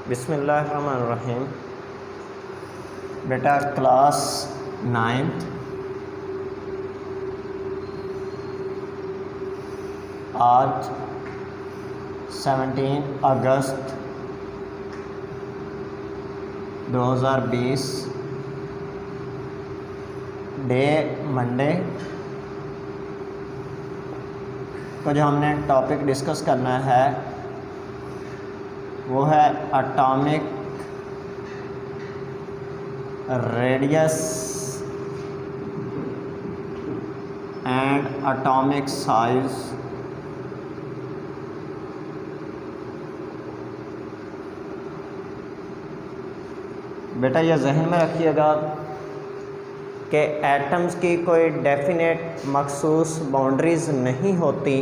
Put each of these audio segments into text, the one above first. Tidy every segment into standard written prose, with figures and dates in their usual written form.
बिस्मिल्लाहिर्रहमानिर्रहीम। बेटा class 9th आज 17 अगस्त 2020 डे मंडे को जो हमने टॉपिक डिस्कस करना है वो है atomic radius and atomic size बेटा ये जहन में रखिएगा कि एटम्स की कोई डेफिनेट मखसूस बाउंड्रीज़ नहीं होती।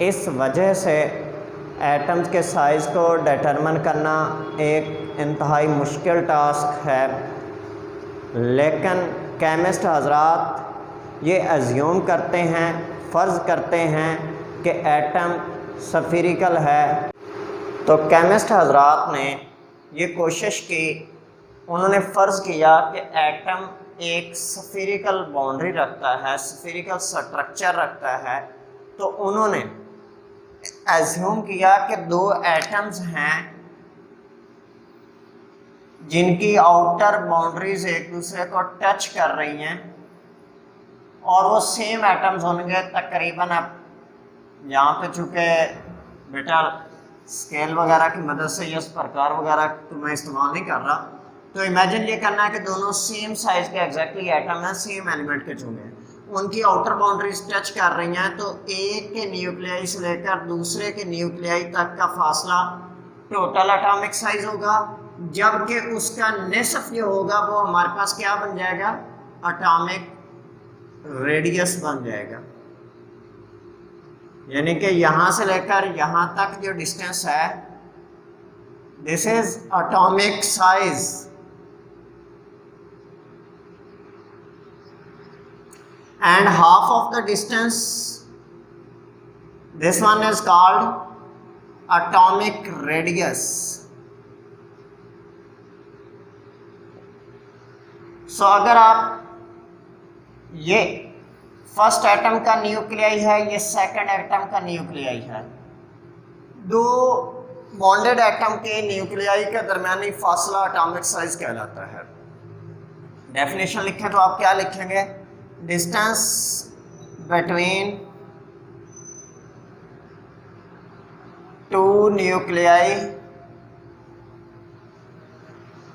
इस वजह से एटम्स के साइज़ को डिटरमिन करना एक इंतहाई मुश्किल टास्क है। लेकिन केमिस्ट हजरात ये अज्यूम करते हैं, फ़र्ज़ करते हैं कि एटम स्फेरिकल है। तो केमिस्ट हजरात ने ये कोशिश की, उन्होंने फ़र्ज़ किया कि एटम एक स्फेरिकल बाउंड्री रखता है, स्फेरिकल स्ट्रक्चर रखता है। तो उन्होंने एज्यूम किया कि दो एटम्स हैं जिनकी आउटर बाउंड्रीज एक दूसरे को टच कर रही हैं और वो सेम एटम्स होंगे तकरीबन। अब यहाँ पे चूँकि बेटा स्केल वगैरह की मदद से ये प्रकार वगैरह तो मैं इस्तेमाल नहीं कर रहा, तो इमेजिन ये करना है कि दोनों सेम साइज के एग्जैक्टली एटम हैं, सेम एलिमेंट के चुने हैं, उनकी आउटर बाउंड्रीज टच कर रही हैं। तो एक के न्यूक्लियाई से लेकर दूसरे के न्यूक्लियाई तक का फासला टोटल एटॉमिक साइज होगा, जबकि उसका निस्फ जो होगा वो हमारे पास क्या बन जाएगा, एटॉमिक रेडियस बन जाएगा। यानी कि यहाँ से लेकर यहाँ तक जो डिस्टेंस है, this is atomic size. And half of the distance, this one is called atomic radius. So अगर आप ये फर्स्ट एटम का न्यूक्लियाई है, ये सेकंड एटम का न्यूक्लियाई है, दो बॉन्डेड एटम के न्यूक्लियाई के दरमियानी फासला एटॉमिक साइज कहलाता है। डेफिनेशन लिखें तो आप क्या लिखेंगे, distance between two nuclei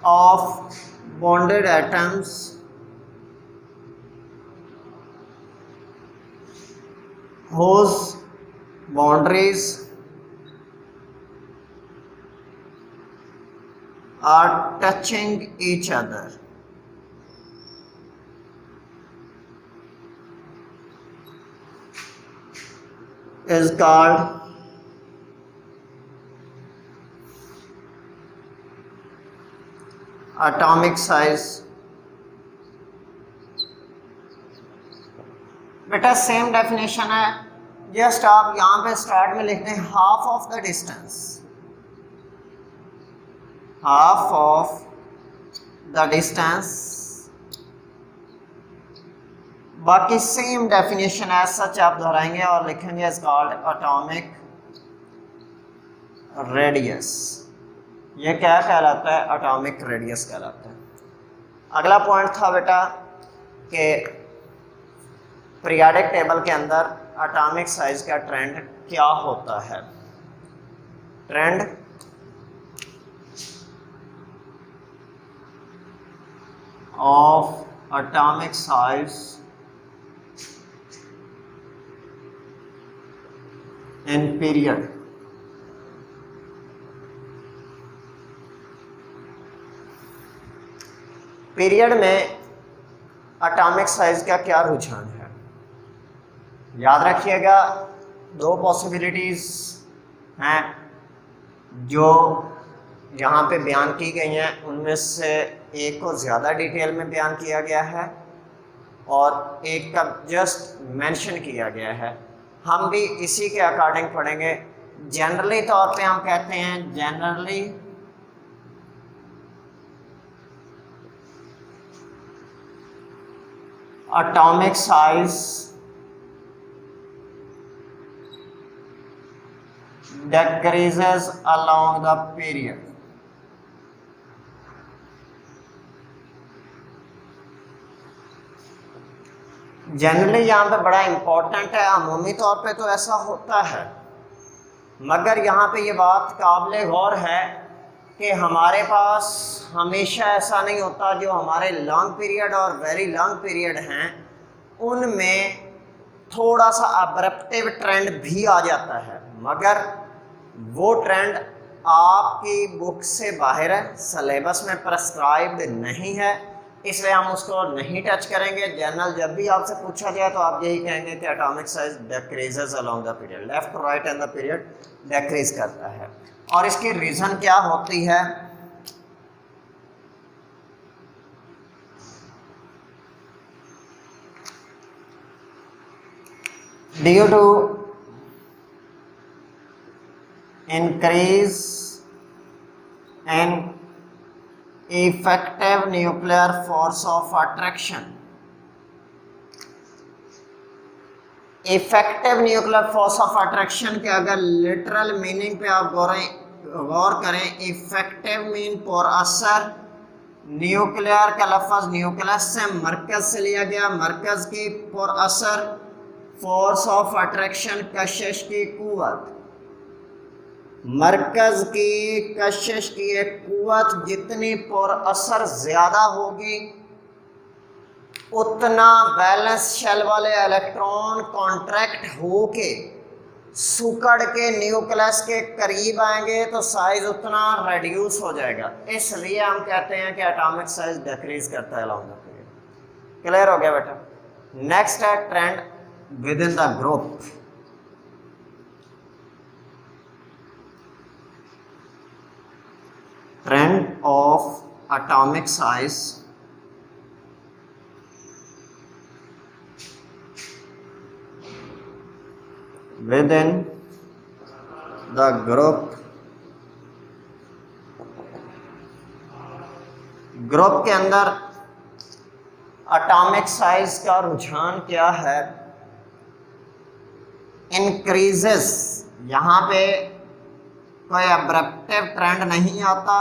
of bonded atoms whose boundaries are touching each other is called atomic size। बेटा सेम डेफिनेशन है, जस्ट आप यहाँ पे स्टार्ट में लिखते हैं half of the distance, half of the distance. बाकी सेम डेफिनेशन है, सच आप दोहराएंगे और लिखेंगे इज कॉल्ड एटॉमिक रेडियस। ये क्या कहलाता है, एटॉमिक रेडियस कहलाता है। अगला पॉइंट था बेटा कि पीरियोडिक टेबल के अंदर एटॉमिक साइज का ट्रेंड क्या होता है। Trend of atomic size in period. Period में एटॉमिक साइज का क्या रुझान है, याद रखिएगा दो पॉसिबिलिटीज हैं जो यहाँ पे बयान की गई हैं। उनमें से एक को ज़्यादा डिटेल में बयान किया गया है और एक का जस्ट मेंशन किया गया है। हम भी इसी के अकॉर्डिंग पढ़ेंगे। जनरली तौर पे हम कहते हैं generally atomic size decreases along the period। Generally यहाँ पे बड़ा इम्पोर्टेंट है, अमूमी तौर पे तो ऐसा होता है, मगर यहाँ पे ये बात काबिल गौर है कि हमारे पास हमेशा ऐसा नहीं होता। जो हमारे लॉन्ग पीरियड और वेरी लॉन्ग पीरियड हैं उनमें थोड़ा सा अब्रप्टिव ट्रेंड भी आ जाता है, मगर वो ट्रेंड आपकी बुक से बाहर है, सिलेबस में प्रेस्क्राइब्ड नहीं है, इसलिए हम उसको नहीं टच करेंगे। जनरल जब भी आपसे पूछा जाए तो आप यही कहेंगे कि atomic size decreases along the period, left to right and the period decrease करता है। और इसकी रीज़न क्या होती है? Due to increase in effective nuclear force of attraction। Effective nuclear force of attraction के अगर लिटरल मीनिंग पे आप गौर करें, इफेक्टिव मीन पर असर, न्यूक्लियर का लफ्ज़ न्यूक्लियस से मरकज से लिया गया, मरकज की पर असर, फोर्स ऑफ अट्रैक्शन कशिश की कुव्वत, मरकज की कशिश की एक कुव्वत जितनी पर असर ज़्यादा होगी उतना बैलेंस शेल वाले इलेक्ट्रॉन कॉन्ट्रैक्ट होके सुकड़ के न्यूक्लियस के करीब आएंगे तो साइज उतना रेड्यूस हो जाएगा। इसलिए हम कहते हैं कि एटॉमिक साइज डिक्रीज करता है अलोंग द पीरियड। क्लियर हो गया बेटा? नेक्स्ट है trend with in the group. Trend of atomic size within the group। Group के अंदर एटॉमिक साइज का रुझान क्या है? इंक्रीजेस। यहाँ पे कोई अब्रप्टिव ट्रेंड नहीं आता,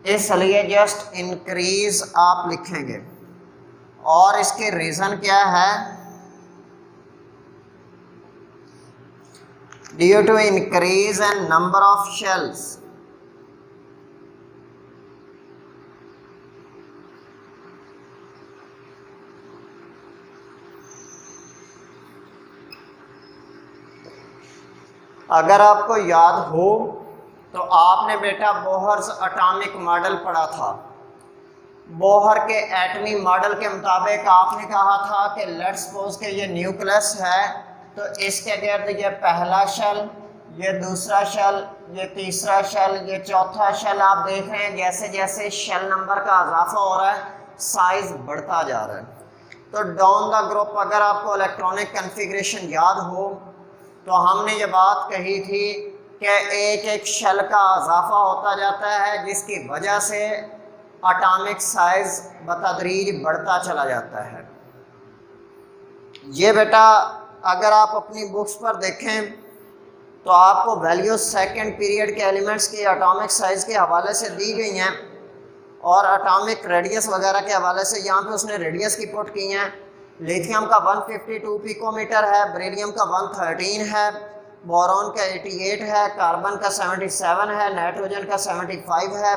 इसलिए जस्ट इंक्रीज आप लिखेंगे। और इसके रीज़न क्या है? Due to increase in number of shells। अगर आपको याद हो तो आपने बेटा बोहर्स एटॉमिक मॉडल पढ़ा था। बोहर के एटमी मॉडल के मुताबिक आपने कहा था कि लेट्स सपोज के ये न्यूक्लियस है तो इसके गिर्द ये पहला शेल, ये दूसरा शेल, ये तीसरा शेल, ये चौथा शेल। आप देख रहे हैं जैसे जैसे शेल नंबर का इजाफा हो रहा है साइज बढ़ता जा रहा है। तो डाउन द ग्रुप अगर आपको इलेक्ट्रॉनिक कन्फिग्रेशन याद हो तो हमने ये बात कही थी कि एक एक शेल का इजाफा होता जाता है जिसकी वजह से एटॉमिक साइज बतदरीज बढ़ता चला जाता है। ये बेटा अगर आप अपनी बुक्स पर देखें तो आपको वैल्यू सेकंड पीरियड के एलिमेंट्स की एटॉमिक साइज़ के हवाले से दी गई हैं और एटॉमिक रेडियस वगैरह के हवाले से यहाँ पे उसने रेडियस की पुट की हैं। लिथियम का 152 पिकोमीटर है, बेरिलियम का 113 है, बोरॉन का 88 है, कार्बन का 77 है, नाइट्रोजन का 75 है,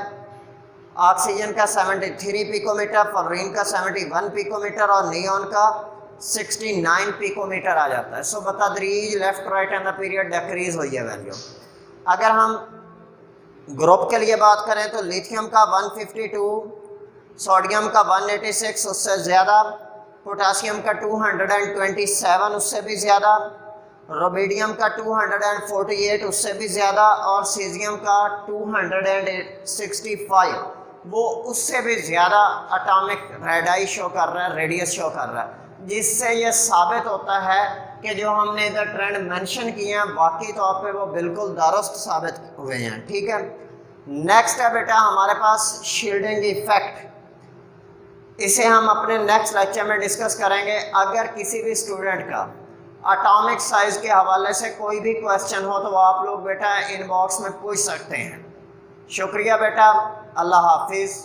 ऑक्सीजन का 73 पिकोमीटर, फ्लोरीन का 71 पिकोमीटर और नियॉन का 69 पिकोमीटर आ जाता है। सो बतदरीज left right and the period decrease हुई है वैल्यू। अगर हम ग्रुप के लिए बात करें तो लिथियम का 152, सोडियम का 186 उससे ज़्यादा, पोटासियम का 227 उससे भी ज़्यादा, रोबेडियम का 248 उससे भी ज़्यादा और सीजियम का 265 वो उससे भी ज़्यादा एटॉमिक रेडाई शो कर रहा है, रेडियस शो कर रहा है, जिससे ये साबित होता है कि जो हमने इधर ट्रेंड मेंशन किए हैं वाकई तौर पे वो बिल्कुल दुरुस्त साबित हुए हैं। ठीक है, नेक्स्ट है बेटा हमारे पास शील्डिंग इफेक्ट। इसे हम अपने नेक्स्ट लेक्चर में डिस्कस करेंगे। अगर किसी भी स्टूडेंट का एटॉमिक साइज़ के हवाले से कोई भी क्वेश्चन हो तो वो आप लोग बेटा इनबॉक्स में पूछ सकते हैं। शुक्रिया बेटा, अल्लाह हाफिज़।